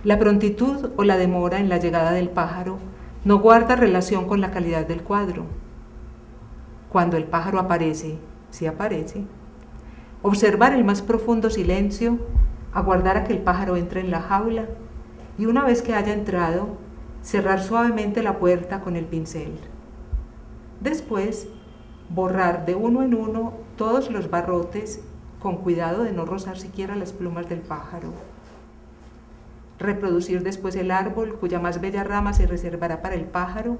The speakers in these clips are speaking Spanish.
La prontitud o la demora en la llegada del pájaro no guarda relación con la calidad del cuadro. Cuando el pájaro aparece, si aparece, observar el más profundo silencio, aguardar a que el pájaro entre en la jaula y una vez que haya entrado, cerrar suavemente la puerta con el pincel. Después, borrar de uno en uno todos los barrotes con cuidado de no rozar siquiera las plumas del pájaro. Reproducir después el árbol cuya más bella rama se reservará para el pájaro,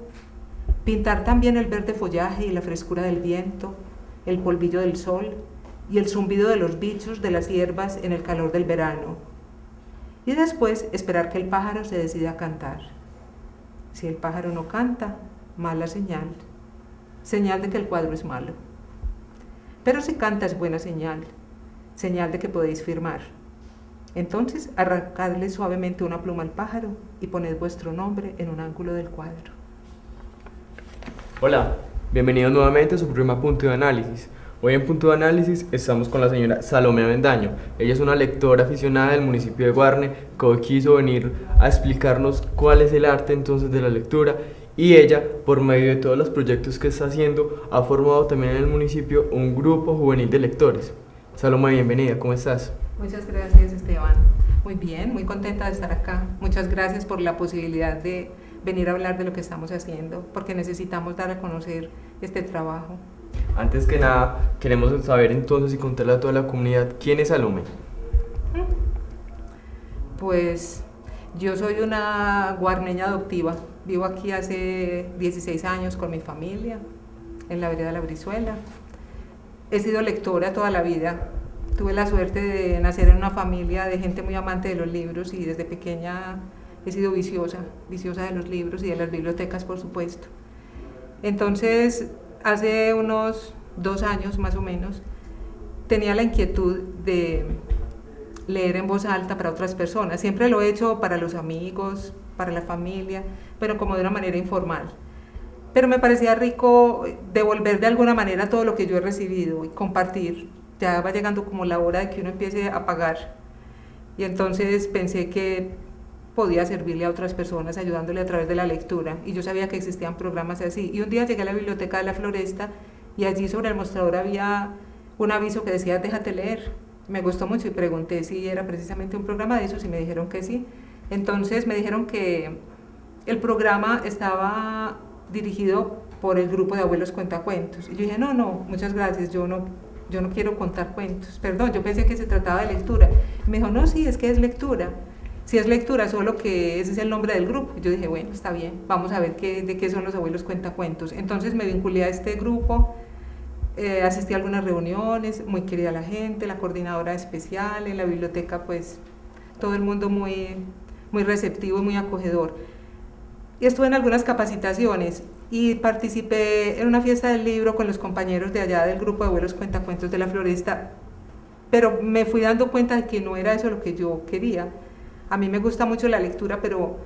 pintar también el verde follaje y la frescura del viento, el polvillo del sol y el zumbido de los bichos de las hierbas en el calor del verano, y después esperar que el pájaro se decida a cantar. Si el pájaro no canta, mala señal, señal de que el cuadro es malo. Pero si canta es buena señal, señal de que podéis firmar. Entonces arrancadle suavemente una pluma al pájaro y poned vuestro nombre en un ángulo del cuadro. Hola, bienvenidos nuevamente a su programa Punto de Análisis. Hoy en Punto de Análisis estamos con la señora Salomé Avendaño. Ella es una lectora aficionada del municipio de Guarne que hoy quiso venir a explicarnos cuál es el arte entonces de la lectura, y ella, por medio de todos los proyectos que está haciendo, ha formado también en el municipio un grupo juvenil de lectores. Salomé, bienvenida, ¿cómo estás? Muchas gracias, Esteban. Muy bien, muy contenta de estar acá. Muchas gracias por la posibilidad de venir a hablar de lo que estamos haciendo, porque necesitamos dar a conocer este trabajo. Antes que nada, queremos saber entonces y contarle a toda la comunidad, ¿quién es Salomé? Pues yo soy una guarneña adoptiva. Vivo aquí hace 16 años con mi familia, en la vereda La Brizuela. He sido lectora toda la vida. Tuve la suerte de nacer en una familia de gente muy amante de los libros y desde pequeña he sido viciosa de los libros y de las bibliotecas, por supuesto. Entonces, hace unos 2 años más o menos, tenía la inquietud de leer en voz alta para otras personas. Siempre lo he hecho para los amigos, para la familia, pero como de una manera informal. Pero me parecía rico devolver de alguna manera todo lo que yo he recibido y compartir. Ya va llegando como la hora de que uno empiece a pagar. Y entonces pensé que podía servirle a otras personas ayudándole a través de la lectura. Y yo sabía que existían programas así. Y un día llegué a la biblioteca de la Floresta y allí sobre el mostrador había un aviso que decía déjate leer. Me gustó mucho y pregunté si era precisamente un programa de esos y me dijeron que sí. Entonces me dijeron que el programa estaba dirigido por el grupo de abuelos cuentacuentos. Y yo dije, no, muchas gracias, yo no quiero contar cuentos. Perdón, yo pensé que se trataba de lectura. Y me dijo, no, sí, es que es lectura. Sí es lectura, solo que ese es el nombre del grupo. Y yo dije, bueno, está bien, vamos a ver de qué son los abuelos cuentacuentos. Entonces me vinculé a este grupo, asistí a algunas reuniones, muy querida la gente, la coordinadora especial, en la biblioteca pues todo el mundo muy receptivo y muy acogedor. Y estuve en algunas capacitaciones y participé en una fiesta del libro con los compañeros de allá del grupo de abuelos cuentacuentos de la Floresta, pero me fui dando cuenta de que no era eso lo que yo quería. A mí me gusta mucho la lectura, pero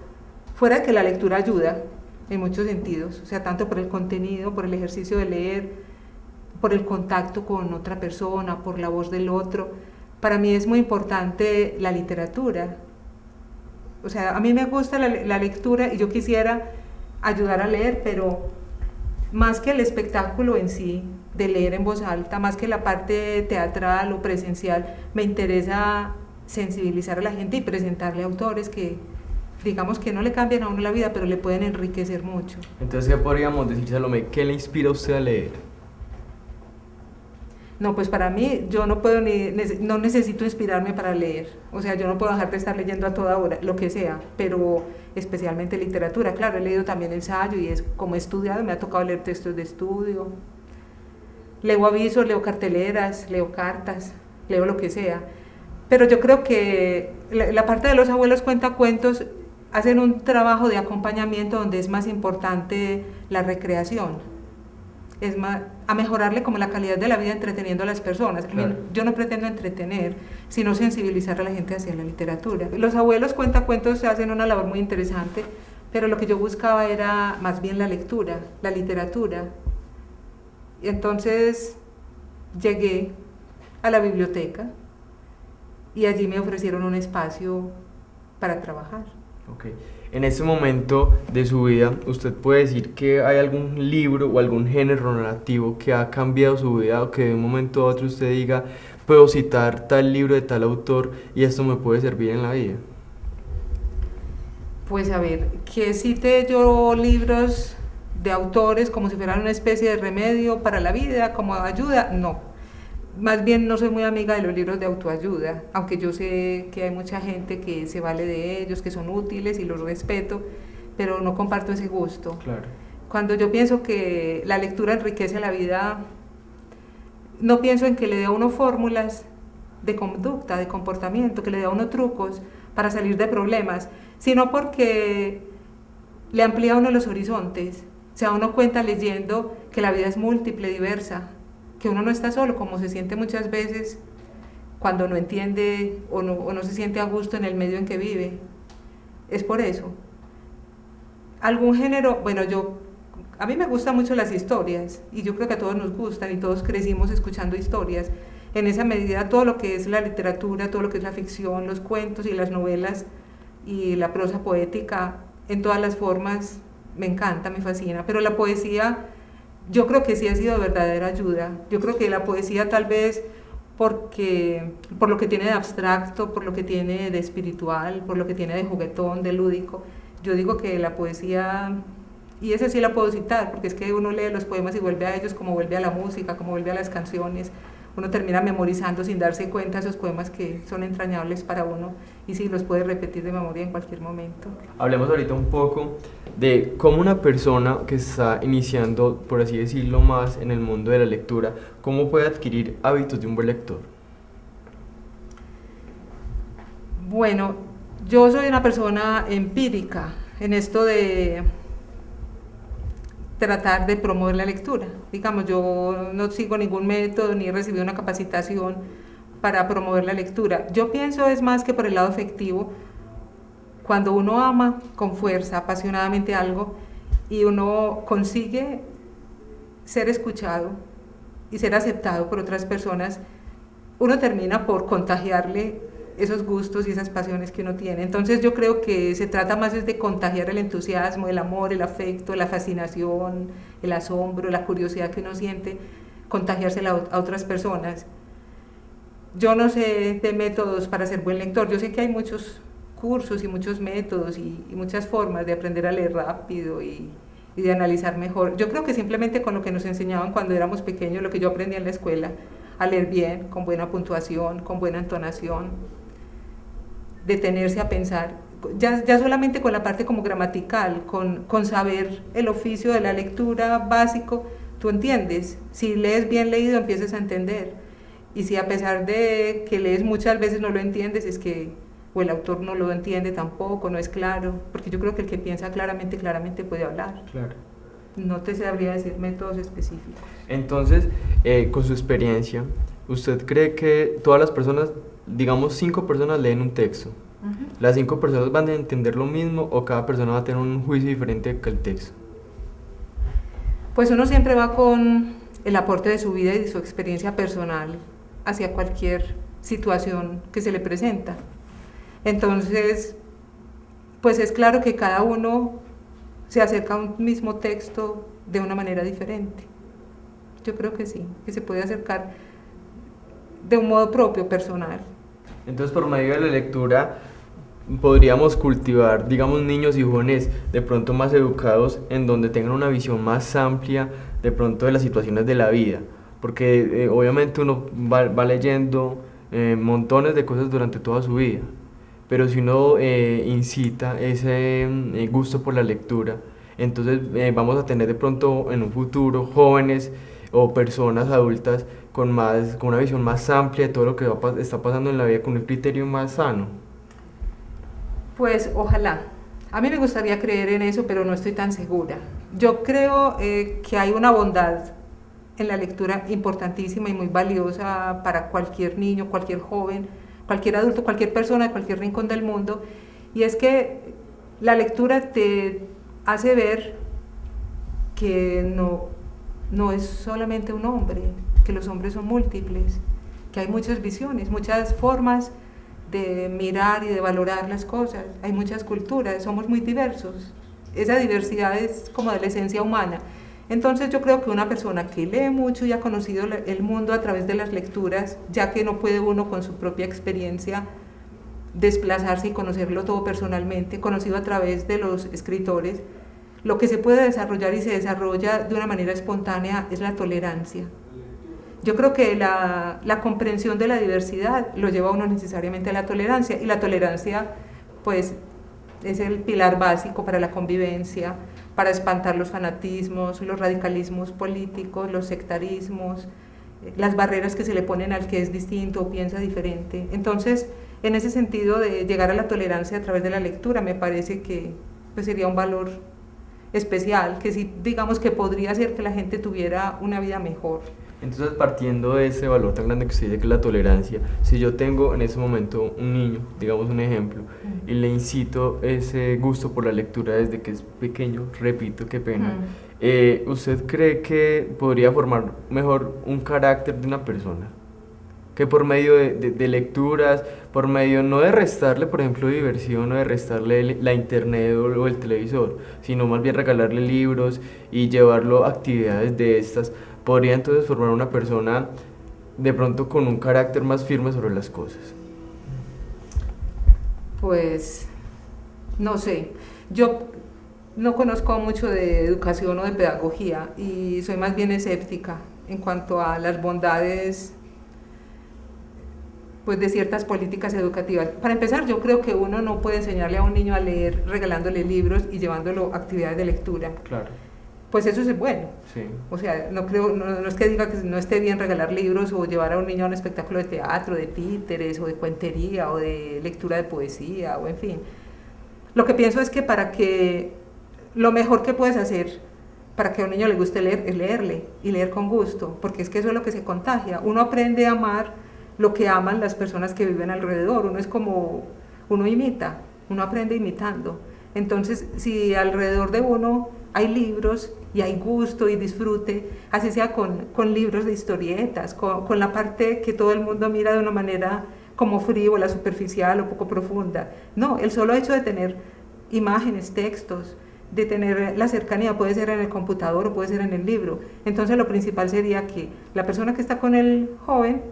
fuera de que la lectura ayuda en muchos sentidos, o sea, tanto por el contenido, por el ejercicio de leer, por el contacto con otra persona, por la voz del otro. Para mí es muy importante la literatura. O sea, a mí me gusta la lectura y yo quisiera ayudar a leer, pero más que el espectáculo en sí, de leer en voz alta, más que la parte teatral o presencial, me interesa sensibilizar a la gente y presentarle autores que, digamos que no le cambian a uno la vida, pero le pueden enriquecer mucho. Entonces, ¿qué podríamos decir, Salomé? ¿Qué le inspira a usted a leer? No, pues para mí, yo no puedo no necesito inspirarme para leer. O sea, yo no puedo dejar de estar leyendo a toda hora, lo que sea, pero especialmente literatura. Claro, he leído también ensayo y como he estudiado, me ha tocado leer textos de estudio. Leo avisos, leo carteleras, leo cartas, leo lo que sea. Pero yo creo que la parte de los abuelos cuentacuentos hacen un trabajo de acompañamiento donde es más importante la recreación. Es más, a mejorarle como la calidad de la vida entreteniendo a las personas. Claro. Yo no pretendo entretener, sino sensibilizar a la gente hacia la literatura. Los abuelos cuentacuentos hacen una labor muy interesante, pero lo que yo buscaba era más bien la lectura, la literatura. Y entonces llegué a la biblioteca y allí me ofrecieron un espacio para trabajar. Okay. En este momento de su vida, ¿usted puede decir que hay algún libro o algún género narrativo que ha cambiado su vida o que de un momento a otro usted diga, puedo citar tal libro de tal autor y esto me puede servir en la vida? Pues a ver, que cite yo libros de autores como si fueran una especie de remedio para la vida, como ayuda, no. Más bien no soy muy amiga de los libros de autoayuda, aunque yo sé que hay mucha gente que se vale de ellos, que son útiles y los respeto, pero no comparto ese gusto. Claro. Cuando yo pienso que la lectura enriquece la vida, no pienso en que le dé a uno fórmulas de conducta, de comportamiento, que le dé a uno trucos para salir de problemas, sino porque le amplía a uno los horizontes, se da uno cuenta leyendo que la vida es múltiple, diversa, que uno no está solo, como se siente muchas veces cuando no entiende o no se siente a gusto en el medio en que vive. Es por eso. Algún género, bueno, a mí me gustan mucho las historias y yo creo que a todos nos gustan y todos crecimos escuchando historias. En esa medida todo lo que es la literatura, todo lo que es la ficción, los cuentos y las novelas y la prosa poética en todas las formas me encanta, me fascina, pero la poesía yo creo que sí ha sido de verdadera ayuda. Yo creo que la poesía tal vez por lo que tiene de abstracto, por lo que tiene de espiritual, por lo que tiene de juguetón, de lúdico, yo digo que la poesía, y esa sí la puedo citar, porque es que uno lee los poemas y vuelve a ellos como vuelve a la música, como vuelve a las canciones, uno termina memorizando sin darse cuenta esos poemas que son entrañables para uno y sí los puede repetir de memoria en cualquier momento. Hablemos ahorita un poco de cómo una persona que está iniciando, por así decirlo, más en el mundo de la lectura, cómo puede adquirir hábitos de un buen lector. Bueno, yo soy una persona empírica en esto de tratar de promover la lectura. Digamos, yo no sigo ningún método ni he recibido una capacitación para promover la lectura. Yo pienso es más que por el lado afectivo, cuando uno ama con fuerza, apasionadamente algo y uno consigue ser escuchado y ser aceptado por otras personas, uno termina por contagiarle esos gustos y esas pasiones que uno tiene. Entonces yo creo que se trata más de contagiar el entusiasmo, el amor, el afecto, la fascinación, el asombro, la curiosidad que uno siente, contagiársela a otras personas. Yo no sé de métodos para ser buen lector, yo sé que hay muchos cursos y muchos métodos y muchas formas de aprender a leer rápido y de analizar mejor. Yo creo que simplemente con lo que nos enseñaban cuando éramos pequeños, lo que yo aprendí en la escuela, a leer bien, con buena puntuación, con buena entonación, detenerse a pensar, ya solamente con la parte como gramatical, con saber el oficio de la lectura básico, tú entiendes. Si lees bien leído empiezas a entender, y si a pesar de que lees muchas veces no lo entiendes, es que o el autor no lo entiende tampoco, no es claro, porque yo creo que el que piensa claramente puede hablar. Claro. No te sabría decir métodos específicos. Entonces, con su experiencia, ¿usted cree que todas las personas, digamos 5 personas leen un texto? ¿Las 5 personas van a entender lo mismo o cada persona va a tener un juicio diferente que el texto? Pues uno siempre va con el aporte de su vida y de su experiencia personal hacia cualquier situación que se le presenta. Entonces, pues es claro que cada uno se acerca a un mismo texto de una manera diferente. Yo creo que sí, que se puede acercar de un modo propio, personal. Entonces, por medio de la lectura, podríamos cultivar, digamos, niños y jóvenes de pronto más educados, en donde tengan una visión más amplia de pronto de las situaciones de la vida, porque obviamente uno va leyendo montones de cosas durante toda su vida, pero si uno incita ese gusto por la lectura, entonces vamos a tener de pronto en un futuro jóvenes o personas adultas con una visión más amplia de todo lo que está pasando en la vida, con un criterio más sano. Pues ojalá. A mí me gustaría creer en eso, pero no estoy tan segura. Yo creo que hay una bondad en la lectura importantísima y muy valiosa para cualquier niño, cualquier joven, cualquier adulto, cualquier persona de cualquier rincón del mundo, y es que la lectura te hace ver que no es solamente un hombre, que los hombres son múltiples, que hay muchas visiones, muchas formas de mirar y de valorar las cosas. Hay muchas culturas, somos muy diversos. Esa diversidad es como de la esencia humana. Entonces yo creo que una persona que lee mucho y ha conocido el mundo a través de las lecturas, ya que no puede uno con su propia experiencia desplazarse y conocerlo todo personalmente, conocido a través de los escritores, lo que se puede desarrollar y se desarrolla de una manera espontánea es la tolerancia. Yo creo que la comprensión de la diversidad lo lleva a uno necesariamente a la tolerancia, y la tolerancia pues es el pilar básico para la convivencia, para espantar los fanatismos, los radicalismos políticos, los sectarismos, las barreras que se le ponen al que es distinto o piensa diferente. Entonces, en ese sentido de llegar a la tolerancia a través de la lectura, me parece que pues, sería un valor especial, que sí, digamos que podría hacer que la gente tuviera una vida mejor. Entonces, partiendo de ese valor tan grande que usted dice que es la tolerancia, si yo tengo en ese momento un niño, digamos un ejemplo, y le incito ese gusto por la lectura desde que es pequeño, repito, qué pena, ¿usted cree que podría formar mejor un carácter de una persona? Que por medio de lecturas, por medio no de restarle, por ejemplo, diversión o de restarle la internet o el televisor, sino más bien regalarle libros y llevarlo a actividades de estas, podría entonces formar una persona de pronto con un carácter más firme sobre las cosas. Pues, no sé, yo no conozco mucho de educación o de pedagogía y soy más bien escéptica en cuanto a las bondades pues, de ciertas políticas educativas. Para empezar, yo creo que uno no puede enseñarle a un niño a leer regalándole libros y llevándolo a actividades de lectura. Claro. Pues eso es bueno. Sí. O sea, no es que diga que no esté bien regalar libros o llevar a un niño a un espectáculo de teatro, de títeres o de cuentería o de lectura de poesía o en fin. Lo que pienso es que lo mejor que puedes hacer para que a un niño le guste leer es leerle y leer con gusto, porque es que eso es lo que se contagia. Uno aprende a amar lo que aman las personas que viven alrededor. Uno imita, uno aprende imitando. Entonces, si alrededor de uno hay libros y hay gusto y disfrute, así sea con libros de historietas, con la parte que todo el mundo mira de una manera como frívola, superficial o poco profunda. No, el solo hecho de tener imágenes, textos, de tener la cercanía, puede ser en el computador o puede ser en el libro. Entonces lo principal sería que la persona que está con el joven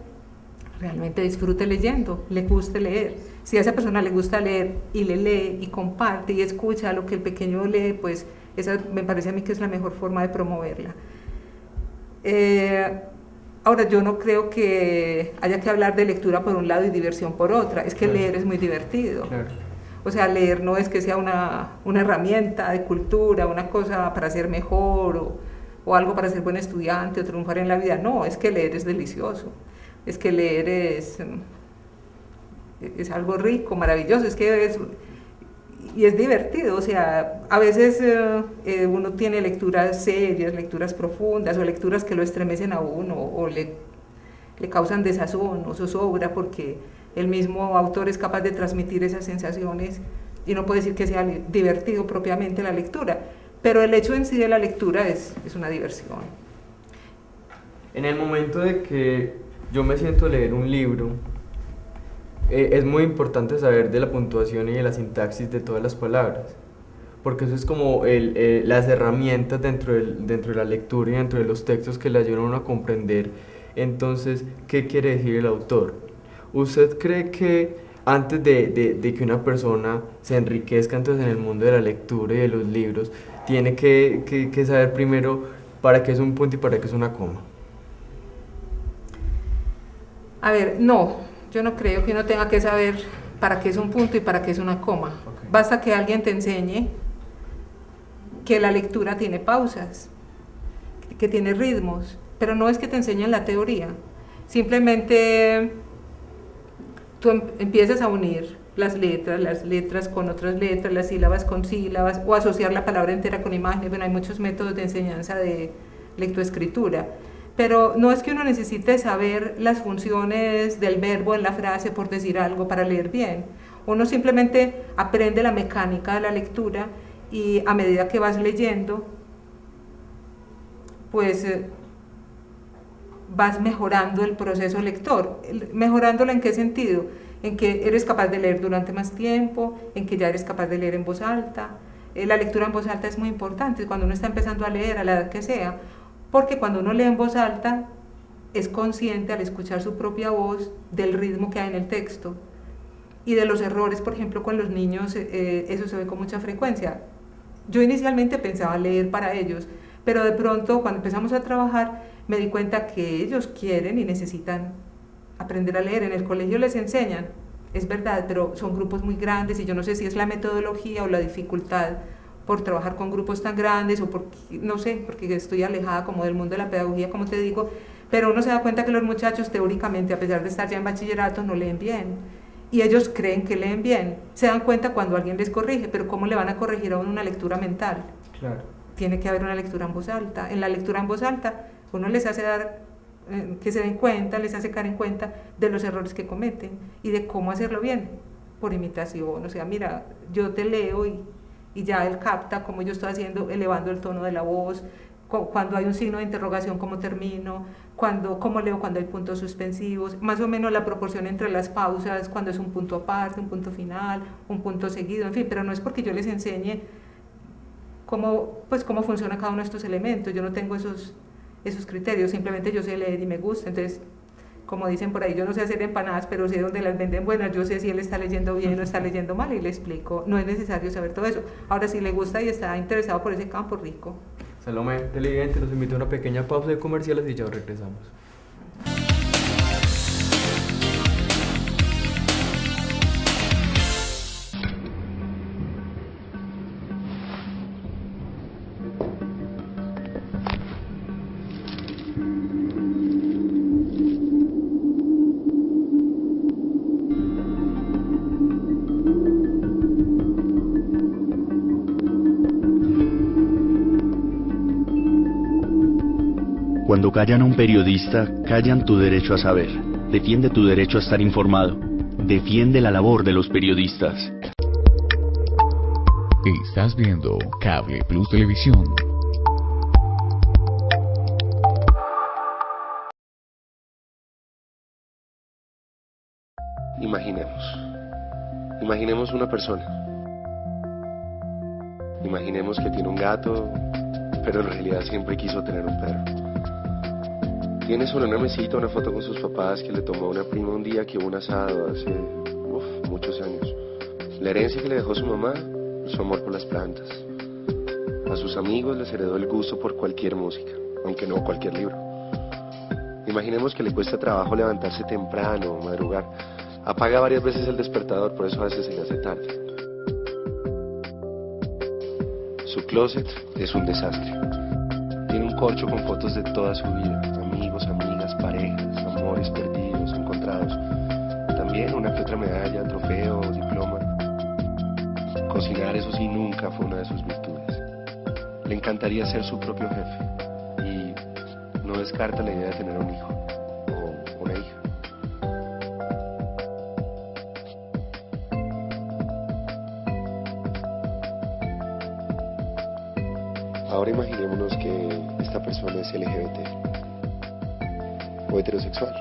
realmente disfrute leyendo, le guste leer. Si a esa persona le gusta leer y le lee y comparte y escucha lo que el pequeño lee, pues esa me parece a mí que es la mejor forma de promoverla. Ahora, yo no creo que haya que hablar de lectura por un lado y diversión por otra, es que claro, leer es muy divertido. Claro. O sea, leer no es que sea una herramienta de cultura, una cosa para ser mejor o algo para ser buen estudiante o triunfar en la vida, no, es que leer es delicioso. Es que leer es algo rico, maravilloso, es divertido. O sea, a veces uno tiene lecturas serias, lecturas profundas o lecturas que lo estremecen a uno o le causan desazón o zozobra porque el mismo autor es capaz de transmitir esas sensaciones y no puede decir que sea divertido propiamente la lectura, pero el hecho en sí de la lectura es una diversión. En el momento de que yo me siento a leer un libro, es muy importante saber de la puntuación y de la sintaxis de todas las palabras, porque eso es como las herramientas dentro de la lectura y dentro de los textos que le ayudan a uno a comprender entonces qué quiere decir el autor. ¿Usted cree que antes de que una persona se enriquezca entonces en el mundo de la lectura y de los libros, tiene que saber primero para qué es un punto y para qué es una coma? A ver, no, yo no creo que uno tenga que saber para qué es un punto y para qué es una coma. Okay. Basta que alguien te enseñe que la lectura tiene pausas, que tiene ritmos, pero no es que te enseñen la teoría. Simplemente tú empiezas a unir las letras con otras letras, las sílabas con sílabas, o asociar la palabra entera con imágenes. Bueno, hay muchos métodos de enseñanza de lectoescritura. Pero no es que uno necesite saber las funciones del verbo en la frase por decir algo para leer bien. Uno simplemente aprende la mecánica de la lectura y a medida que vas leyendo, pues vas mejorando el proceso lector. ¿Mejorándolo en qué sentido? en que eres capaz de leer durante más tiempo, en que ya eres capaz de leer en voz alta. La lectura en voz alta es muy importante cuando uno está empezando a leer, a la edad que sea, porque cuando uno lee en voz alta es consciente al escuchar su propia voz del ritmo que hay en el texto y de los errores. Por ejemplo, con los niños eso se ve con mucha frecuencia. Yo inicialmente pensaba leer para ellos, pero de pronto cuando empezamos a trabajar me di cuenta que ellos quieren y necesitan aprender a leer. En el colegio les enseñan, es verdad, pero son grupos muy grandes y yo no sé si es la metodología o la dificultad por trabajar con grupos tan grandes o porque, no sé, porque estoy alejada como del mundo de la pedagogía, como te digo, pero uno se da cuenta que los muchachos teóricamente, a pesar de estar ya en bachillerato, no leen bien. Y ellos creen que leen bien. Se dan cuenta cuando alguien les corrige, pero ¿cómo le van a corregir a uno una lectura mental? Claro. Tiene que haber una lectura en voz alta. En la lectura en voz alta, uno les hace dar, que se den cuenta, les hace caer en cuenta de los errores que cometen y de cómo hacerlo bien, por imitación. O sea, mira, yo te leo y ya él capta cómo yo estoy haciendo, elevando el tono de la voz, cuando hay un signo de interrogación, cómo termino, cómo leo cuando hay puntos suspensivos, más o menos la proporción entre las pausas, cuando es un punto aparte, un punto final, un punto seguido, en fin, pero no es porque yo les enseñe cómo funciona cada uno de estos elementos. Yo no tengo esos criterios, simplemente yo sé leer y me gusta. Entonces, como dicen por ahí, yo no sé hacer empanadas, pero sé dónde las venden buenas, yo sé si él está leyendo bien o está leyendo mal y le explico. No es necesario saber todo eso. Ahora, si le gusta y está interesado por ese campo, rico. Salomé, televidente, nos invita a una pequeña pausa de comerciales y ya regresamos. Cuando callan a un periodista, callan tu derecho a saber. Defiende tu derecho a estar informado. Defiende la labor de los periodistas. Estás viendo Cable Plus Televisión. Imaginemos una persona. Imaginemos que tiene un gato, pero en realidad siempre quiso tener un perro. Tiene sobre una mesita una foto con sus papás que le tomó una prima un día que hubo un asado hace muchos años. La herencia que le dejó su mamá, su amor por las plantas. A sus amigos les heredó el gusto por cualquier música, aunque no cualquier libro. Imaginemos que le cuesta trabajo levantarse temprano, madrugar. Apaga varias veces el despertador, por eso a veces se le hace tarde. Su closet es un desastre. Tiene un corcho con fotos de toda su vida, amigos, amigas, parejas, amores perdidos, encontrados. También una que otra medalla, trofeo, diploma. Cocinar, eso sí, nunca fue una de sus virtudes. Le encantaría ser su propio jefe y no descarta la idea de tener un hijo o una hija. Ahora imaginémonos que esta persona es LGBT o heterosexual.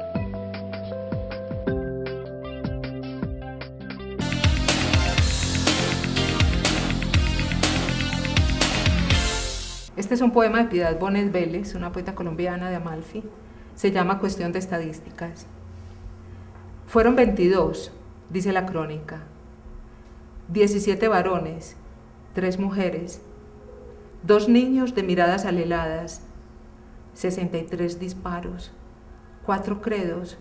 Este es un poema de Piedad Bonet Vélez, una poeta colombiana de Amalfi. Se llama Cuestión de Estadísticas. Fueron 22, dice la crónica. 17 varones, 3 mujeres, 2 niños de miradas aleladas, 63 disparos, 4 credos,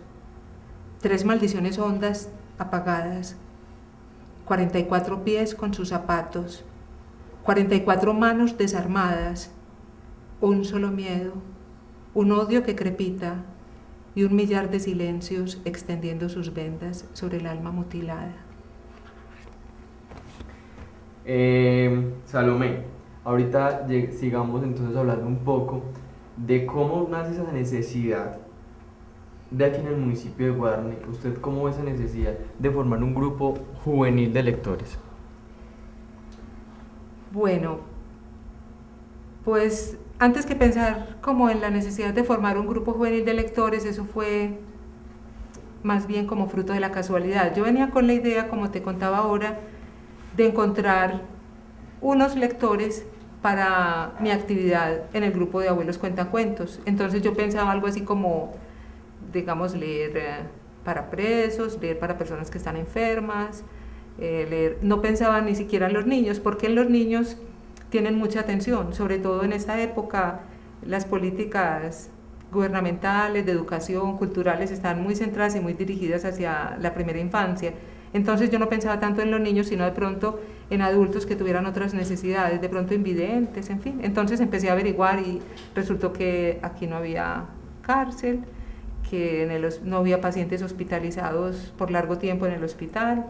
3 maldiciones hondas apagadas, 44 pies con sus zapatos, 44 manos desarmadas, un solo miedo, un odio que crepita y 1 millar de silencios extendiendo sus vendas sobre el alma mutilada. Salomé, ahorita sigamos entonces hablando un poco de cómo nace esa necesidad de aquí en el municipio de Guarne. ¿Usted cómo ve esa necesidad de formar un grupo juvenil de lectores? Bueno, pues antes que pensar como en la necesidad de formar un grupo juvenil de lectores, eso fue más bien como fruto de la casualidad. Yo venía con la idea, como te contaba ahora, de encontrar unos lectores para mi actividad en el grupo de abuelos cuentacuentos. Entonces yo pensaba algo así como, digamos, leer para presos, leer para personas que están enfermas, leer. No pensaba ni siquiera en los niños, porque en los niños tienen mucha atención, sobre todo en esta época las políticas gubernamentales, de educación, culturales, están muy centradas y muy dirigidas hacia la primera infancia. Entonces yo no pensaba tanto en los niños, sino de pronto en adultos que tuvieran otras necesidades, de pronto invidentes, en fin. Entonces empecé a averiguar y resultó que aquí no había cárcel, que no había pacientes hospitalizados por largo tiempo en el hospital.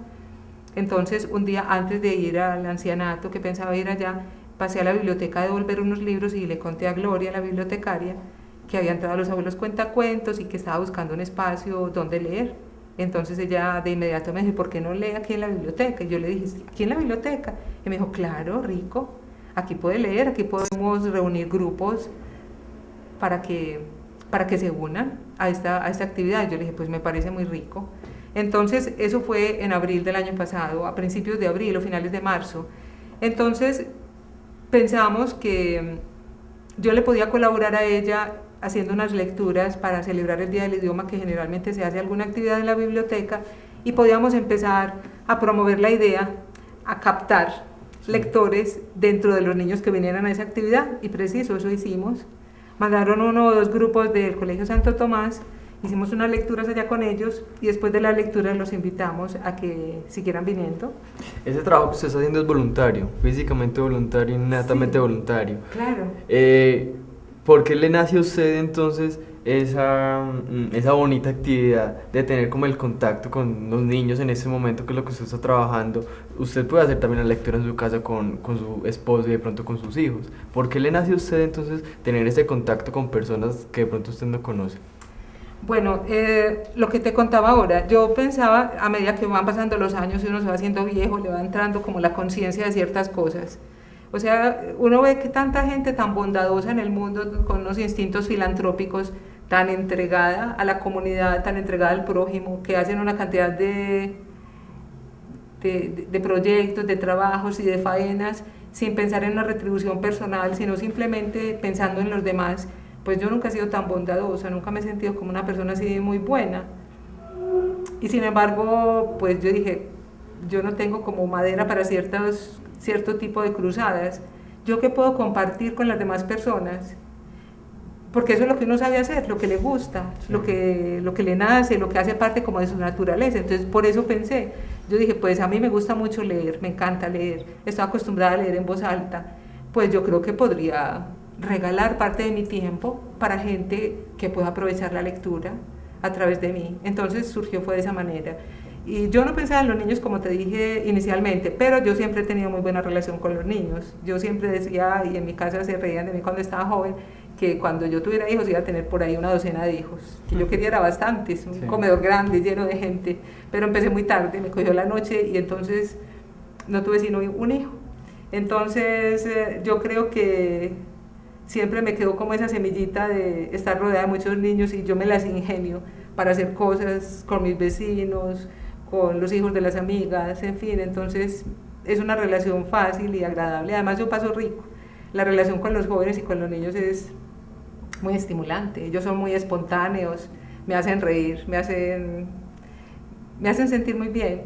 Entonces un día antes de ir al ancianato, que pensaba ir allá, pasé a la biblioteca a devolver unos libros y le conté a Gloria, la bibliotecaria, que había entrado a los abuelos cuentacuentos y que estaba buscando un espacio donde leer. Entonces ella de inmediato me dijo, ¿por qué no lee aquí en la biblioteca? Y yo le dije, ¿aquí en la biblioteca? Y me dijo, claro, rico, aquí puede leer, aquí podemos reunir grupos para que se unan a esta actividad. Yo le dije, pues me parece muy rico. Entonces eso fue en abril del año pasado, a principios de abril o finales de marzo. Entonces pensamos que yo le podía colaborar a ella haciendo unas lecturas para celebrar el Día del Idioma, que generalmente se hace alguna actividad en la biblioteca, y podíamos empezar a promover la idea, a captar lectores dentro de los niños que vinieran a esa actividad, y preciso, eso hicimos. Mandaron 1 o 2 grupos del Colegio Santo Tomás, hicimos unas lecturas allá con ellos, y después de las lecturas los invitamos a que siguieran viniendo. Ese trabajo que usted está haciendo es voluntario, físicamente voluntario, innatamente voluntario. Claro. ¿Por qué le nace a usted entonces esa bonita actividad de tener como el contacto con los niños en ese momento, que es lo que usted está trabajando? Usted puede hacer también la lectura en su casa con su esposo y de pronto con sus hijos. ¿Por qué le nace a usted entonces tener ese contacto con personas que de pronto usted no conoce? Bueno, lo que te contaba ahora, yo pensaba, a medida que van pasando los años y uno se va haciendo viejo, le va entrando como la conciencia de ciertas cosas. O sea, uno ve que tanta gente tan bondadosa en el mundo, con unos instintos filantrópicos, tan entregada a la comunidad, tan entregada al prójimo, que hacen una cantidad de proyectos, de trabajos y de faenas, sin pensar en una retribución personal, sino simplemente pensando en los demás. Pues yo nunca he sido tan bondadosa, nunca me he sentido como una persona así muy buena. Y sin embargo, pues yo dije, yo no tengo como madera para cierto tipo de cruzadas. ¿Yo qué puedo compartir con las demás personas? Porque eso es lo que uno sabe hacer, lo que le gusta, sí, lo que le nace, lo que hace parte como de su naturaleza. Entonces por eso pensé, yo dije, pues a mí me gusta mucho leer, me encanta leer, estoy acostumbrada a leer en voz alta, pues yo creo que podría regalar parte de mi tiempo para gente que pueda aprovechar la lectura a través de mí. Entonces surgió, fue de esa manera. Y yo no pensaba en los niños, como te dije inicialmente, pero yo siempre he tenido muy buena relación con los niños. Yo siempre decía, y en mi casa se reían de mí cuando estaba joven, que cuando yo tuviera hijos iba a tener por ahí una docena de hijos, que yo quería era bastantes, un comedor grande, lleno de gente, pero empecé muy tarde, me cogió la noche y entonces no tuve sino un hijo. Entonces yo creo que siempre me quedó como esa semillita de estar rodeada de muchos niños y yo me las ingenio para hacer cosas con mis vecinos, con los hijos de las amigas, en fin. Entonces es una relación fácil y agradable, además yo paso rico. La relación con los jóvenes y con los niños es muy estimulante, ellos son muy espontáneos, me hacen reír, me hacen sentir muy bien.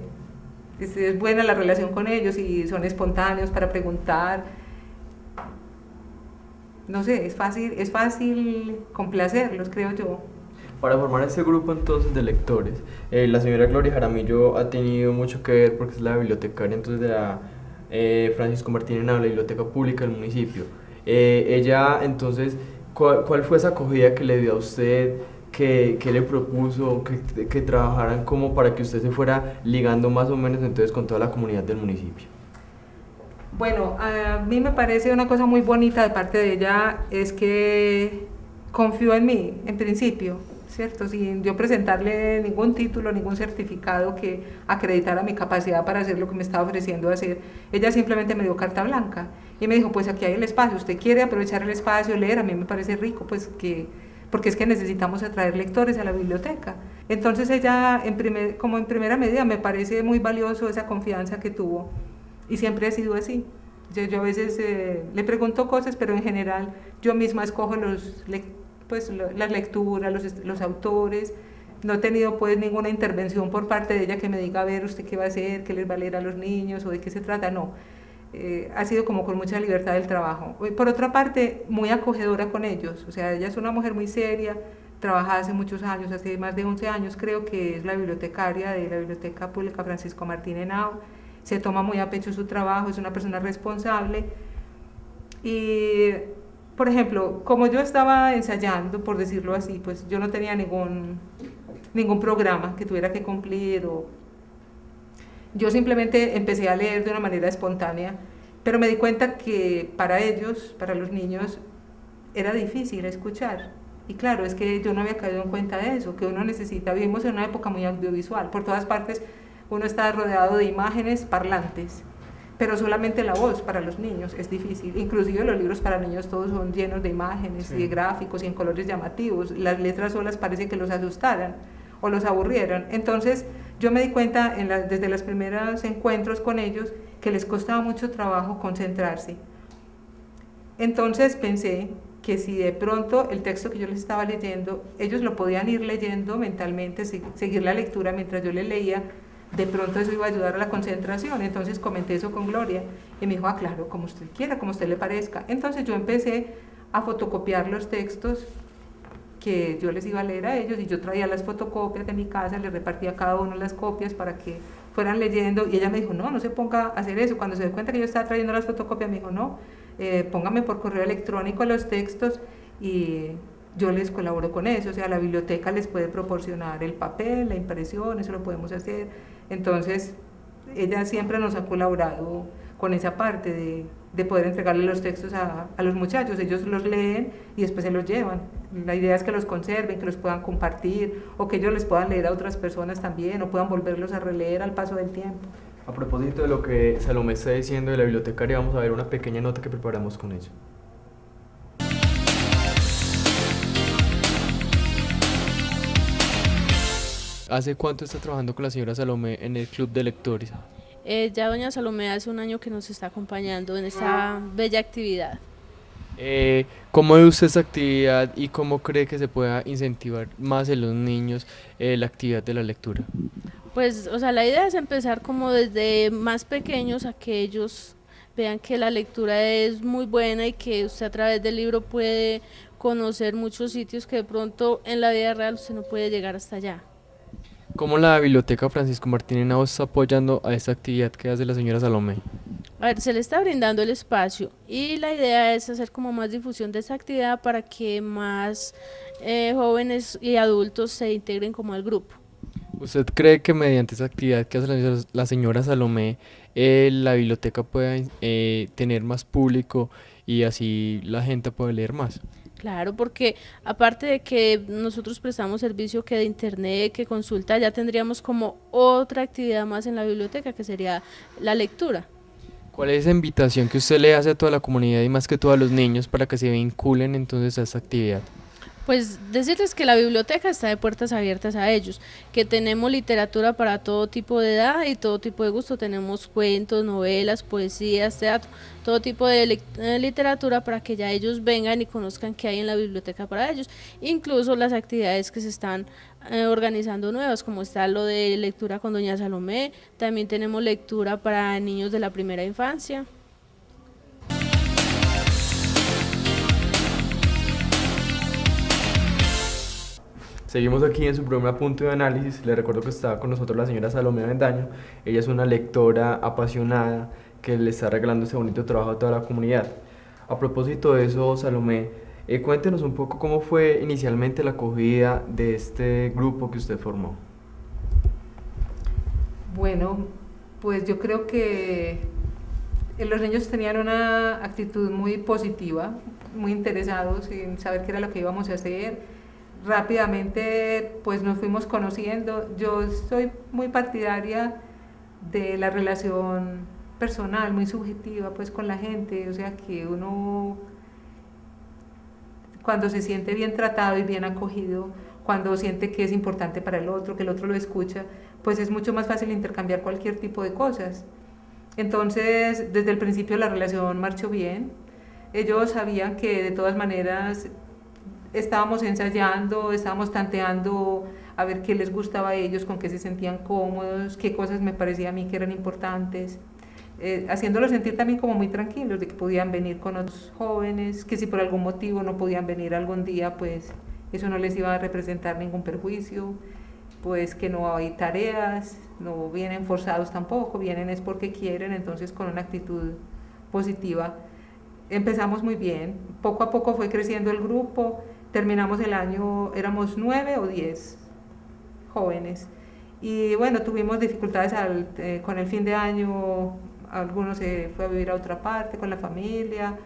Es buena la relación con ellos y son espontáneos para preguntar. No sé, es fácil complacerlos, creo yo. Para formar este grupo entonces de lectores, la señora Gloria Jaramillo ha tenido mucho que ver porque es la bibliotecaria entonces de la Francisco Martín Henao, la biblioteca pública del municipio. Ella entonces, ¿cuál fue esa acogida que le dio a usted, que le propuso que trabajaran como para que usted se fuera ligando más o menos entonces con toda la comunidad del municipio? Bueno, a mí me parece una cosa muy bonita de parte de ella, es que confió en mí, en principio, ¿cierto? Sin yo presentarle ningún título, ningún certificado que acreditara mi capacidad para hacer lo que me estaba ofreciendo hacer. Ella simplemente me dio carta blanca y me dijo, pues aquí hay el espacio, usted quiere aprovechar el espacio, leer, a mí me parece rico, pues porque es que necesitamos atraer lectores a la biblioteca. Entonces ella, como en primera medida, me parece muy valioso esa confianza que tuvo y siempre ha sido así. Yo a veces le pregunto cosas, pero en general yo misma escojo las lecturas, los autores. No he tenido pues ninguna intervención por parte de ella que me diga, a ver, usted qué va a hacer, qué les va a leer a los niños o de qué se trata, no. Ha sido como con mucha libertad del trabajo. Por otra parte, muy acogedora con ellos, o sea, ella es una mujer muy seria, trabaja hace muchos años, hace más de 11 años creo que es la bibliotecaria de la Biblioteca Pública Francisco Martín Henao, se toma muy a pecho su trabajo, es una persona responsable y, por ejemplo, como yo estaba ensayando, por decirlo así, pues yo no tenía ningún programa que tuviera que cumplir yo simplemente empecé a leer de una manera espontánea, pero me di cuenta que para ellos, para los niños, era difícil escuchar. Y claro, es que yo no había caído en cuenta de eso, que uno necesita, vivimos en una época muy audiovisual, por todas partes uno está rodeado de imágenes parlantes, pero solamente la voz para los niños es difícil, inclusive los libros para niños todos son llenos de imágenes y de gráficos y en colores llamativos, las letras solas parece que los asustaran o los aburrieran. Entonces yo me di cuenta desde los primeros encuentros con ellos que les costaba mucho trabajo concentrarse. Entonces pensé que si de pronto el texto que yo les estaba leyendo, ellos lo podían ir leyendo mentalmente, seguir la lectura mientras yo les leía, de pronto eso iba a ayudar a la concentración. Entonces comenté eso con Gloria y me dijo, ah, claro, como usted quiera, como usted le parezca. Entonces yo empecé a fotocopiar los textos que yo les iba a leer a ellos y yo traía las fotocopias de mi casa, les repartía a cada uno las copias para que fueran leyendo y ella me dijo, no se ponga a hacer eso. Cuando se dio cuenta que yo estaba trayendo las fotocopias me dijo, no, póngame por correo electrónico los textos y yo les colaboro con eso, o sea, la biblioteca les puede proporcionar el papel, la impresión, eso lo podemos hacer. Entonces ella siempre nos ha colaborado con esa parte de poder entregarle los textos a los muchachos, ellos los leen y después se los llevan. La idea es que los conserven, que los puedan compartir o que ellos les puedan leer a otras personas también o puedan volverlos a releer al paso del tiempo. A propósito de lo que Salomé está diciendo de la bibliotecaria, vamos a ver una pequeña nota que preparamos con ella. ¿Hace cuánto está trabajando con la señora Salomé en el Club de Lectores? Ya doña Salomé hace un año que nos está acompañando en esta bella actividad. ¿Cómo ve usted esta actividad y cómo cree que se pueda incentivar más en los niños la actividad de la lectura? Pues, o sea, la idea es empezar como desde más pequeños a que ellos vean que la lectura es muy buena y que usted a través del libro puede conocer muchos sitios que de pronto en la vida real usted no puede llegar hasta allá. ¿Cómo la Biblioteca Francisco Martín Henao está apoyando a esta actividad que hace la señora Salomé? A ver, se le está brindando el espacio y la idea es hacer como más difusión de esta actividad para que más jóvenes y adultos se integren como al grupo. ¿Usted cree que mediante esa actividad que hace la señora Salomé, la biblioteca pueda tener más público y así la gente puede leer más? Claro, porque aparte de que nosotros prestamos servicio que de internet, que consulta, ya tendríamos como otra actividad más en la biblioteca que sería la lectura. ¿Cuál es esa invitación que usted le hace a toda la comunidad y más que todo a los niños para que se vinculen entonces a esta actividad? Pues decirles que la biblioteca está de puertas abiertas a ellos, que tenemos literatura para todo tipo de edad y todo tipo de gusto, tenemos cuentos, novelas, poesías, teatro, todo tipo de literatura para que ya ellos vengan y conozcan qué hay en la biblioteca para ellos, incluso las actividades que se están organizando nuevas, como está lo de lectura con doña Salomé, también tenemos lectura para niños de la primera infancia. Seguimos aquí en su programa Punto de Análisis. Les recuerdo que está con nosotros la señora Salomé Avendaño. Ella es una lectora apasionada que le está regalando ese bonito trabajo a toda la comunidad. A propósito de eso, Salomé, cuéntenos un poco cómo fue inicialmente la acogida de este grupo que usted formó. Bueno, pues yo creo que los niños tenían una actitud muy positiva, muy interesados en saber qué era lo que íbamos a hacer. Rápidamente pues nos fuimos conociendo. Yo soy muy partidaria de la relación personal, muy subjetiva pues con la gente, o sea que uno cuando se siente bien tratado y bien acogido, cuando siente que es importante para el otro, que el otro lo escucha, pues es mucho más fácil intercambiar cualquier tipo de cosas. Entonces, desde el principio la relación marchó bien. Ellos sabían que de todas maneras estábamos ensayando, estábamos tanteando a ver qué les gustaba a ellos, con qué se sentían cómodos, qué cosas me parecía a mí que eran importantes, haciéndolos sentir también como muy tranquilos de que podían venir con otros jóvenes, que si por algún motivo no podían venir algún día, pues eso no les iba a representar ningún perjuicio, pues que no hay tareas, no vienen forzados tampoco, vienen es porque quieren, entonces con una actitud positiva. Empezamos muy bien, poco a poco fue creciendo el grupo, terminamos el año, éramos 9 o 10 jóvenes, y bueno, tuvimos dificultades con el fin de año, algunos se fue a vivir a otra parte con la familia,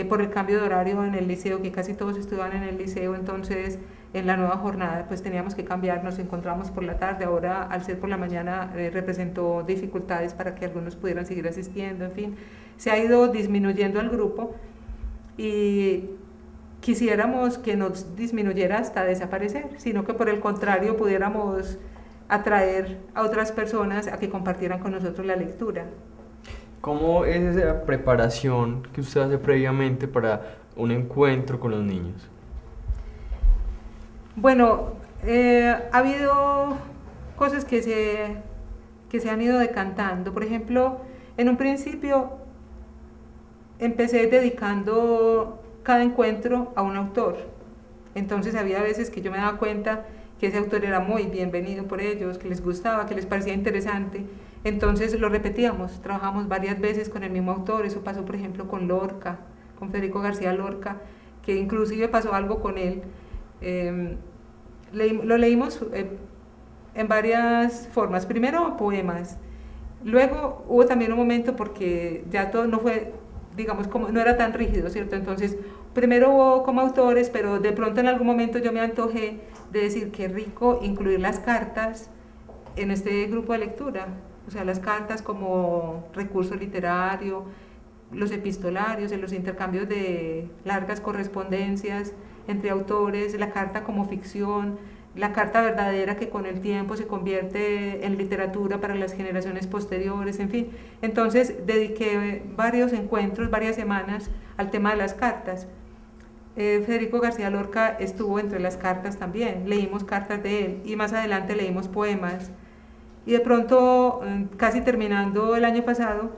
por el cambio de horario en el liceo, que casi todos estudiaban en el liceo, entonces en la nueva jornada pues teníamos que cambiar, nos encontramos por la tarde, ahora al ser por la mañana representó dificultades para que algunos pudieran seguir asistiendo, en fin, se ha ido disminuyendo el grupo y quisiéramos que nos disminuyera hasta desaparecer, sino que por el contrario pudiéramos atraer a otras personas a que compartieran con nosotros la lectura. ¿Cómo es esa preparación que usted hace previamente para un encuentro con los niños? Bueno, ha habido cosas que se han ido decantando. Por ejemplo, en un principio empecé dedicando cada encuentro a un autor. Entonces había veces que yo me daba cuenta que ese autor era muy bienvenido por ellos, que les gustaba, que les parecía interesante. Entonces lo repetíamos, trabajamos varias veces con el mismo autor. Eso pasó por ejemplo con Lorca, con Federico García Lorca, que inclusive pasó algo con él. Lo leímos en varias formas, primero poemas, luego hubo también un momento porque ya todo no fue, digamos, como no era tan rígido, ¿cierto? Entonces primero hubo como autores, pero de pronto en algún momento yo me antojé de decir qué rico incluir las cartas en este grupo de lectura, o sea, las cartas como recurso literario, los epistolarios, en los intercambios de largas correspondencias entre autores, la carta como ficción, la carta verdadera que con el tiempo se convierte en literatura para las generaciones posteriores, en fin. Entonces dediqué varios encuentros, varias semanas al tema de las cartas. Federico García Lorca estuvo entre las cartas también, leímos cartas de él y más adelante leímos poemas. Y de pronto, casi terminando el año pasado,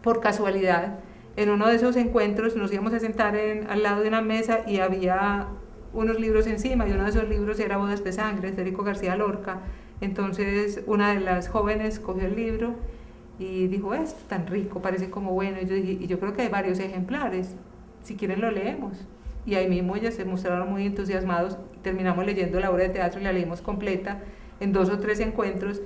por casualidad, en uno de esos encuentros nos íbamos a sentar al lado de una mesa y había unos libros encima, y uno de esos libros era Bodas de Sangre, Federico García Lorca. Entonces una de las jóvenes cogió el libro y dijo, es tan rico, parece como bueno. Y yo dije, y yo creo que hay varios ejemplares, si quieren lo leemos. Y ahí mismo ellas se mostraron muy entusiasmados, terminamos leyendo la obra de teatro y la leímos completa en 2 o 3 encuentros,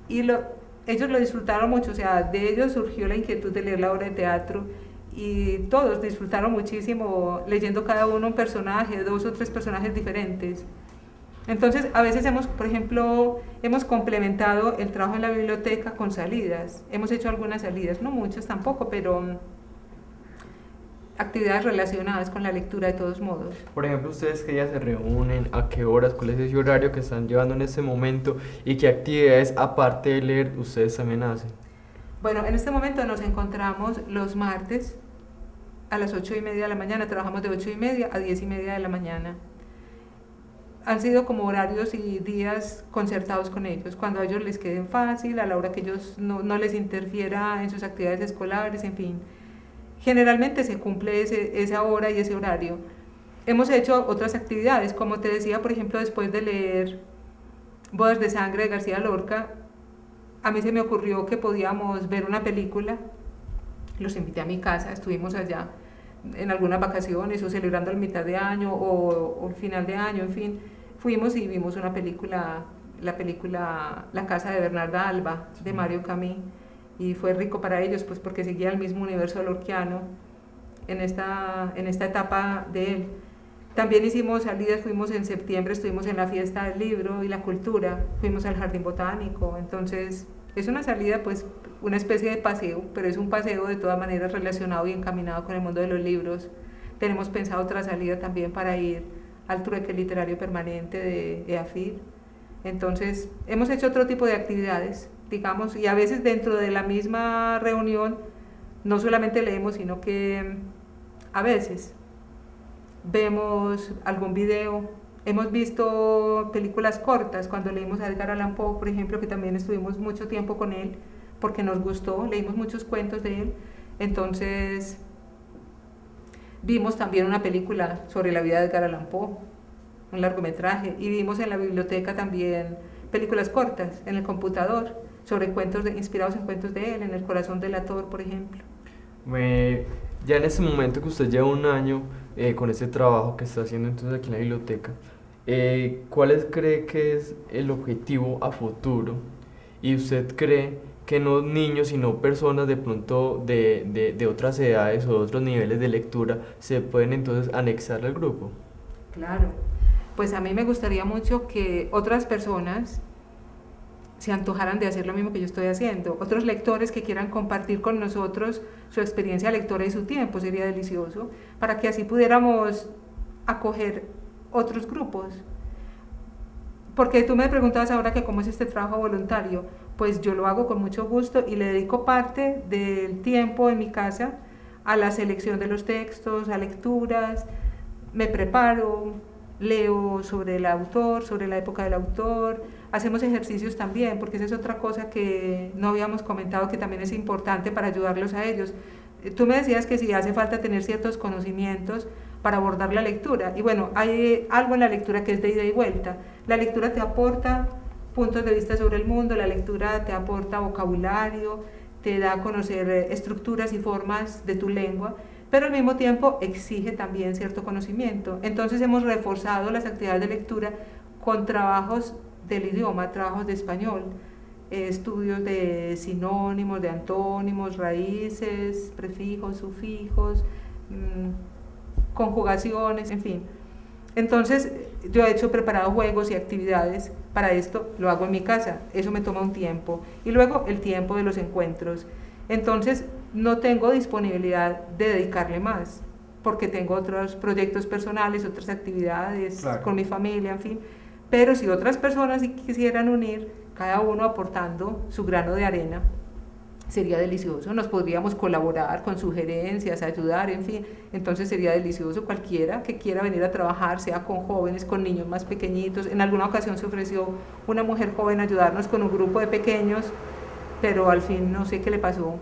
y ellos lo disfrutaron mucho, o sea, de ellos surgió la inquietud de leer la obra de teatro, y todos disfrutaron muchísimo leyendo cada uno un personaje, 2 o 3 personajes diferentes. Entonces, a veces por ejemplo, hemos complementado el trabajo en la biblioteca con salidas, hemos hecho algunas salidas, no muchas tampoco, pero actividades relacionadas con la lectura de todos modos. Por ejemplo, ¿ustedes qué días se reúnen? ¿A qué horas? ¿Cuál es ese horario que están llevando en este momento? ¿Y qué actividades, aparte de leer, ustedes también hacen? Bueno, en este momento nos encontramos los martes a las 8:30 de la mañana, trabajamos de 8:30 a 10:30 de la mañana. Han sido como horarios y días concertados con ellos, cuando a ellos les queden fácil, a la hora que ellos no les interfiera en sus actividades escolares, en fin. Generalmente se cumple esa hora y ese horario. Hemos hecho otras actividades, como te decía, por ejemplo, después de leer Bodas de Sangre de García Lorca, a mí se me ocurrió que podíamos ver una película. Los invité a mi casa, estuvimos allá en algunas vacaciones o celebrando el mitad de año o el final de año, en fin. Fuimos y vimos una película, la película La casa de Bernarda Alba, de Mario Camus, y fue rico para ellos, pues porque seguía el mismo universo lorquiano en esta etapa de él. También hicimos salidas, fuimos en septiembre, estuvimos en la fiesta del libro y la cultura, fuimos al jardín botánico. Entonces es una salida, pues una especie de paseo, pero es un paseo de todas maneras relacionado y encaminado con el mundo de los libros. Tenemos pensado otra salida también para ir al trueque literario permanente de EAFID. Entonces, hemos hecho otro tipo de actividades, digamos, y a veces dentro de la misma reunión no solamente leemos, sino que a veces vemos algún video. Hemos visto películas cortas, cuando leímos a Edgar Allan Poe, por ejemplo, que también estuvimos mucho tiempo con él, porque nos gustó, leímos muchos cuentos de él. Entonces, vimos también una película sobre la vida de Edgar Allan Poe, un largometraje, y vimos en la biblioteca también películas cortas en el computador sobre cuentos inspirados en cuentos de él, en El corazón delator, por ejemplo. Ya en este momento que usted lleva un año con este trabajo que está haciendo entonces aquí en la biblioteca, ¿cuál cree que es el objetivo a futuro? ¿Y usted cree que no niños, sino personas de pronto de otras edades o otros niveles de lectura se pueden entonces anexar al grupo? Claro, pues a mí me gustaría mucho que otras personas se antojaran de hacer lo mismo que yo estoy haciendo, otros lectores que quieran compartir con nosotros su experiencia lectora y su tiempo, sería delicioso, para que así pudiéramos acoger otros grupos. Porque tú me preguntabas ahora que cómo es este trabajo voluntario, pues yo lo hago con mucho gusto y le dedico parte del tiempo en mi casa a la selección de los textos, a lecturas, me preparo, leo sobre el autor, sobre la época del autor, hacemos ejercicios también, porque esa es otra cosa que no habíamos comentado que también es importante para ayudarlos a ellos. Tú me decías que si hace falta tener ciertos conocimientos para abordar la lectura, y bueno, hay algo en la lectura que es de ida y vuelta. La lectura te aporta puntos de vista sobre el mundo, la lectura te aporta vocabulario, te da a conocer estructuras y formas de tu lengua, pero al mismo tiempo exige también cierto conocimiento. Entonces hemos reforzado las actividades de lectura con trabajos del idioma, trabajos de español, estudios de sinónimos, de antónimos, raíces, prefijos, sufijos, conjugaciones, en fin. Entonces yo he preparado juegos y actividades para esto, lo hago en mi casa, eso me toma un tiempo, y luego el tiempo de los encuentros. Entonces no tengo disponibilidad de dedicarle más, porque tengo otros proyectos personales, otras actividades, claro, con mi familia, en fin. Pero si otras personas quisieran unir, cada uno aportando su grano de arena, sería delicioso. Nos podríamos colaborar con sugerencias, ayudar, en fin. Entonces sería delicioso cualquiera que quiera venir a trabajar, sea con jóvenes, con niños más pequeñitos. En alguna ocasión se ofreció una mujer joven a ayudarnos con un grupo de pequeños, pero al fin no sé qué le pasó,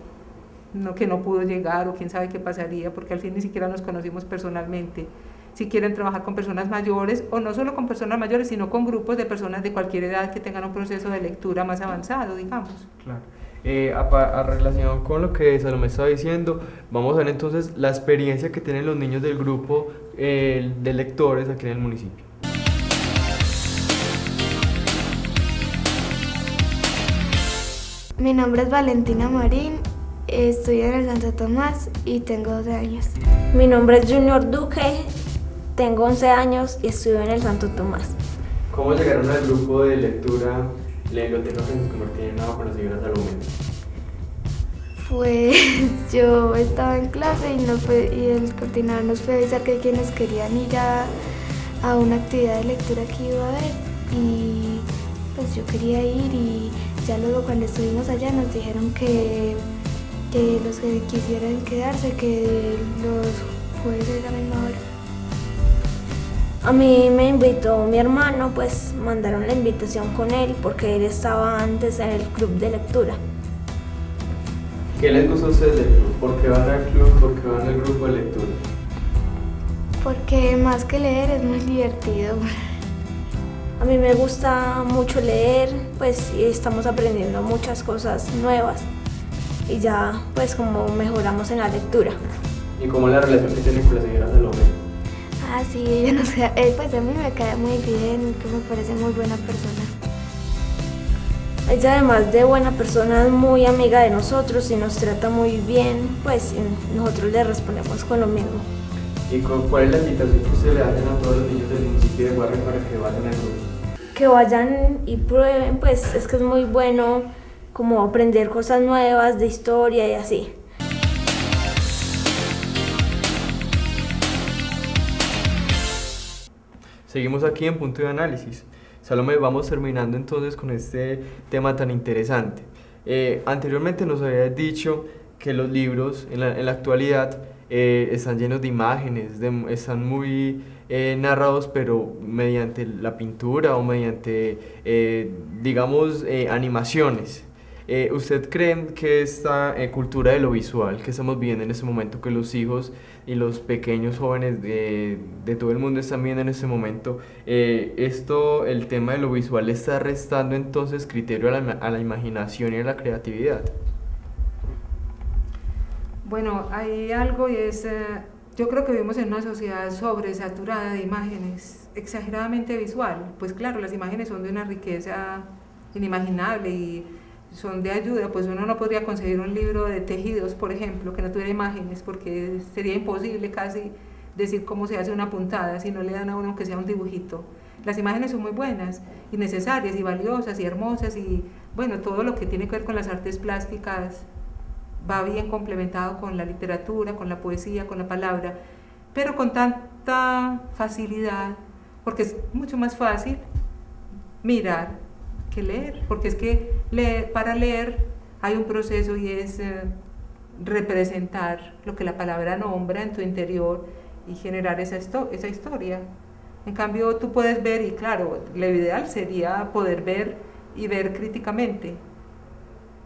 que no pudo llegar o quién sabe qué pasaría, porque al fin ni siquiera nos conocimos personalmente. Si quieren trabajar con personas mayores, o no solo con personas mayores, sino con grupos de personas de cualquier edad que tengan un proceso de lectura más avanzado, digamos. Claro. A relación con lo que Salomé estaba diciendo, vamos a ver entonces la experiencia que tienen los niños del grupo de lectores aquí en el municipio. Mi nombre es Valentina Marín, estudio en el Santo Tomás y tengo 12 años. Mi nombre es Junior Duque, tengo 11 años y estudio en el Santo Tomás. ¿Cómo llegaron al grupo de lectura la Biblioteca Francisco Martínez con la señora Salomé? Pues yo estaba en clase y el coordinador nos fue a avisar que quienes querían ir a una actividad de lectura que iba a haber, y pues yo quería ir, y ya luego cuando estuvimos allá nos dijeron que los que quisieran quedarse, que los jueves a la misma hora. A mí me invitó mi hermano, pues mandaron la invitación con él porque él estaba antes en el club de lectura. ¿Qué les gusta a ustedes del club? ¿Por qué van al club? ¿Por qué van al grupo de lectura? Porque más que leer es muy divertido. A mí me gusta mucho leer, pues estamos aprendiendo muchas cosas nuevas y ya pues como mejoramos en la lectura. ¿Y cómo es la relación que tienen con la señora Salomé? Ah, sí, ella no sé, pues a mí me cae muy bien, que me parece muy buena persona. Ella además de buena persona es muy amiga de nosotros y nos trata muy bien, pues nosotros le respondemos con lo mismo. ¿Y cuál es la invitación que ustedes le hacen a todos los niños del municipio de Guarne para que vayan al grupo? Que vayan y prueben, pues es que es muy bueno como aprender cosas nuevas de historia y así. Seguimos aquí en Punto de Análisis. Salomé, vamos terminando entonces con este tema tan interesante. Anteriormente nos habías dicho que los libros en la actualidad están llenos de imágenes, están muy narrados, pero mediante la pintura o mediante, digamos, animaciones. ¿Usted cree que esta cultura de lo visual que estamos viendo en este momento, que los hijos y los pequeños jóvenes de todo el mundo están viendo en este momento, el tema de lo visual está restando entonces criterio a la imaginación y a la creatividad? Bueno, hay algo y es, yo creo que vivimos en una sociedad sobresaturada de imágenes, exageradamente visual. Pues claro, las imágenes son de una riqueza inimaginable y son de ayuda, pues uno no podría conseguir un libro de tejidos, por ejemplo, que no tuviera imágenes, porque sería imposible casi decir cómo se hace una puntada si no le dan a uno que sea un dibujito. Las imágenes son muy buenas y necesarias y valiosas y hermosas y bueno, todo lo que tiene que ver con las artes plásticas va bien complementado con la literatura, con la poesía, con la palabra, pero con tanta facilidad, porque es mucho más fácil mirar que leer, porque es que para leer hay un proceso y es representar lo que la palabra nombra en tu interior y generar esa historia. En cambio tú puedes ver, y claro, lo ideal sería poder ver y ver críticamente,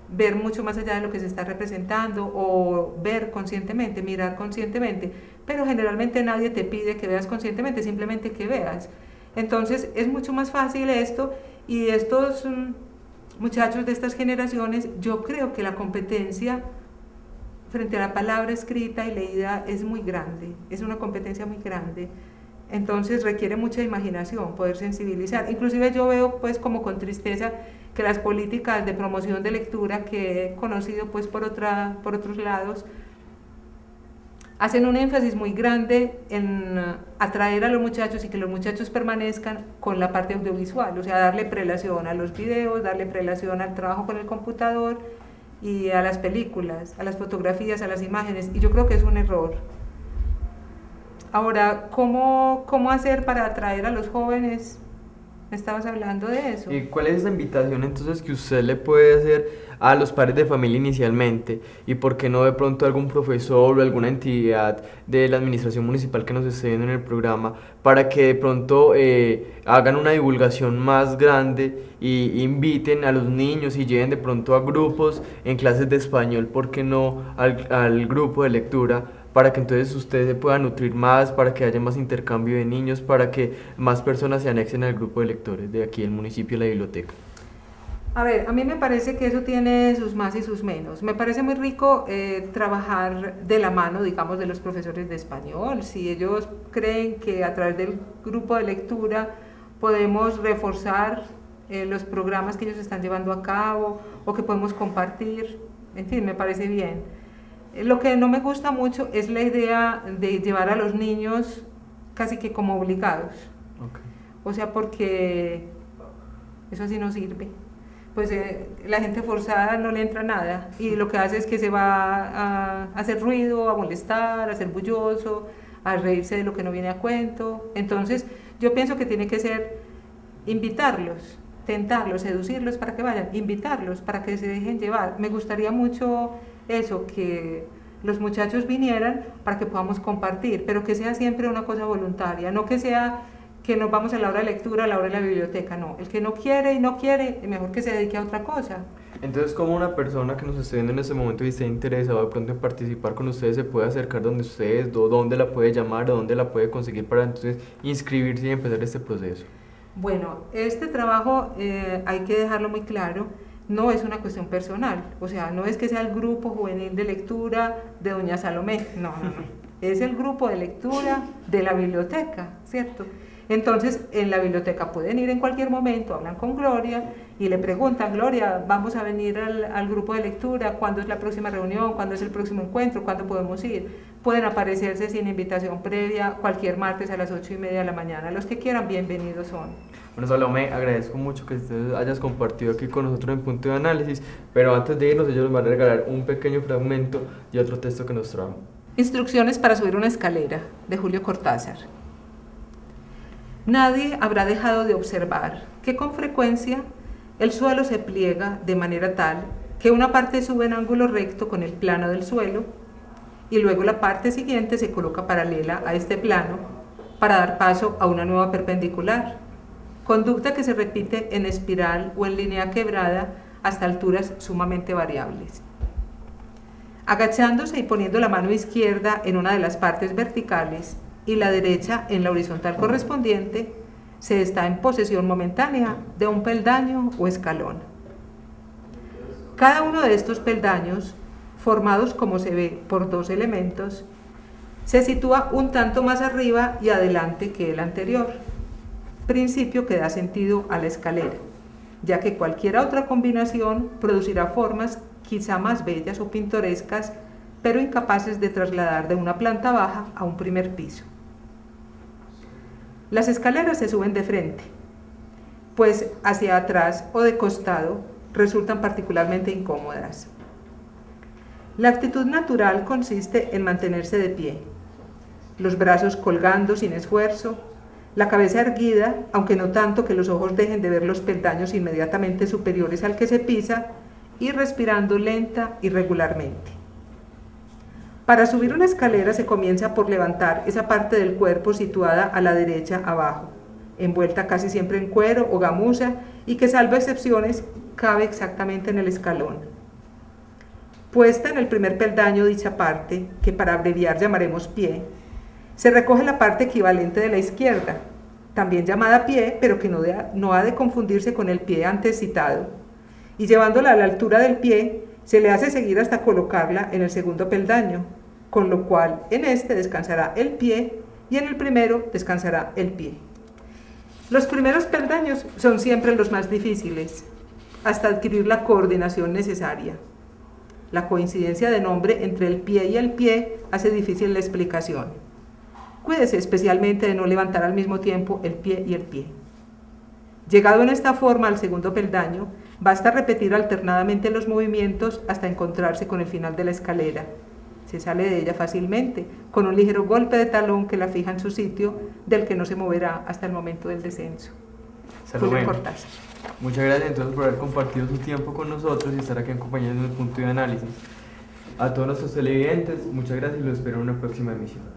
ver mucho más allá de lo que se está representando o ver conscientemente, mirar conscientemente, pero generalmente nadie te pide que veas conscientemente, simplemente que veas. Entonces es mucho más fácil esto. Y estos muchachos de estas generaciones, yo creo que la competencia frente a la palabra escrita y leída es muy grande, es una competencia muy grande, entonces requiere mucha imaginación, poder sensibilizar. Inclusive yo veo pues como con tristeza que las políticas de promoción de lectura que he conocido pues por otros lados, hacen un énfasis muy grande en atraer a los muchachos y que los muchachos permanezcan con la parte audiovisual, o sea, darle prelación a los videos, darle prelación al trabajo con el computador y a las películas, a las fotografías, a las imágenes, y yo creo que es un error. Ahora, ¿cómo hacer para atraer a los jóvenes? Estabas hablando de eso. ¿Y cuál es esa invitación entonces que usted le puede hacer a los padres de familia inicialmente? ¿Y por qué no de pronto algún profesor o alguna entidad de la administración municipal que nos esté viendo en el programa para que de pronto hagan una divulgación más grande y inviten a los niños y lleven de pronto a grupos en clases de español, ¿por qué no al grupo de lectura? Para que entonces ustedes se puedan nutrir más, para que haya más intercambio de niños, para que más personas se anexen al grupo de lectores de aquí del municipio y la biblioteca. A ver, a mí me parece que eso tiene sus más y sus menos. Me parece muy rico trabajar de la mano, digamos, de los profesores de español. Si ellos creen que a través del grupo de lectura podemos reforzar los programas que ellos están llevando a cabo o que podemos compartir, en fin, me parece bien. Lo que no me gusta mucho es la idea de llevar a los niños casi que como obligados. Okay. O sea, porque eso así no sirve. Pues la gente forzada no le entra nada y lo que hace es que se va a hacer ruido, a molestar, a ser bulloso, a reírse de lo que no viene a cuento. Entonces yo pienso que tiene que ser invitarlos, tentarlos, seducirlos para que vayan, invitarlos para que se dejen llevar. Me gustaría mucho eso, que los muchachos vinieran para que podamos compartir, pero que sea siempre una cosa voluntaria, no que sea que nos vamos a la hora de lectura, a la hora de la biblioteca, no. El que no quiere y no quiere, mejor que se dedique a otra cosa. Entonces, ¿cómo una persona que nos esté viendo en este momento y esté interesado de pronto en participar con ustedes se puede acercar donde ustedes, dónde la puede llamar, o dónde la puede conseguir para entonces inscribirse y empezar este proceso? Bueno, este trabajo hay que dejarlo muy claro, no es una cuestión personal, o sea, no es que sea el grupo juvenil de lectura de doña Salomé, no, es el grupo de lectura de la biblioteca, ¿cierto? Entonces, en la biblioteca pueden ir en cualquier momento, hablan con Gloria y le preguntan, Gloria, vamos a venir al grupo de lectura, ¿cuándo es la próxima reunión? ¿Cuándo es el próximo encuentro? ¿Cuándo podemos ir? Pueden aparecerse sin invitación previa cualquier martes a las 8:30 de la mañana. Los que quieran, bienvenidos son. Bueno, Salomé, agradezco mucho que ustedes hayas compartido aquí con nosotros en Punto de Análisis, pero antes de irnos ellos nos van a regalar un pequeño fragmento de otro texto que nos trajo. Instrucciones para subir una escalera, de Julio Cortázar. Nadie habrá dejado de observar que con frecuencia el suelo se pliega de manera tal que una parte sube en ángulo recto con el plano del suelo y luego la parte siguiente se coloca paralela a este plano para dar paso a una nueva perpendicular, conducta que se repite en espiral o en línea quebrada hasta alturas sumamente variables. Agachándose y poniendo la mano izquierda en una de las partes verticales y la derecha en la horizontal correspondiente, se está en posesión momentánea de un peldaño o escalón. Cada uno de estos peldaños, formados como se ve por dos elementos, se sitúa un tanto más arriba y adelante que el anterior, principio que da sentido a la escalera, ya que cualquier otra combinación producirá formas quizá más bellas o pintorescas, pero incapaces de trasladar de una planta baja a un primer piso. Las escaleras se suben de frente, pues hacia atrás o de costado resultan particularmente incómodas. La actitud natural consiste en mantenerse de pie, los brazos colgando sin esfuerzo, la cabeza erguida, aunque no tanto que los ojos dejen de ver los peldaños inmediatamente superiores al que se pisa, y respirando lenta y regularmente. Para subir una escalera se comienza por levantar esa parte del cuerpo situada a la derecha abajo, envuelta casi siempre en cuero o gamuza y que, salvo excepciones, cabe exactamente en el escalón. Puesta en el primer peldaño dicha parte, que para abreviar llamaremos pie, se recoge la parte equivalente de la izquierda, también llamada pie, pero que no ha de confundirse con el pie antes citado, y llevándola a la altura del pie, se le hace seguir hasta colocarla en el segundo peldaño, con lo cual en este descansará el pie y en el primero descansará el pie. Los primeros peldaños son siempre los más difíciles, hasta adquirir la coordinación necesaria. La coincidencia de nombre entre el pie y el pie hace difícil la explicación. Cuídese especialmente de no levantar al mismo tiempo el pie y el pie. Llegado en esta forma al segundo peldaño, basta repetir alternadamente los movimientos hasta encontrarse con el final de la escalera. Se sale de ella fácilmente, con un ligero golpe de talón que la fija en su sitio, del que no se moverá hasta el momento del descenso. Salomé, Julio Cortázar. muchas gracias entonces por haber compartido su tiempo con nosotros y estar aquí acompañándonos en el punto de análisis. A todos nuestros televidentes, muchas gracias y los espero en una próxima emisión.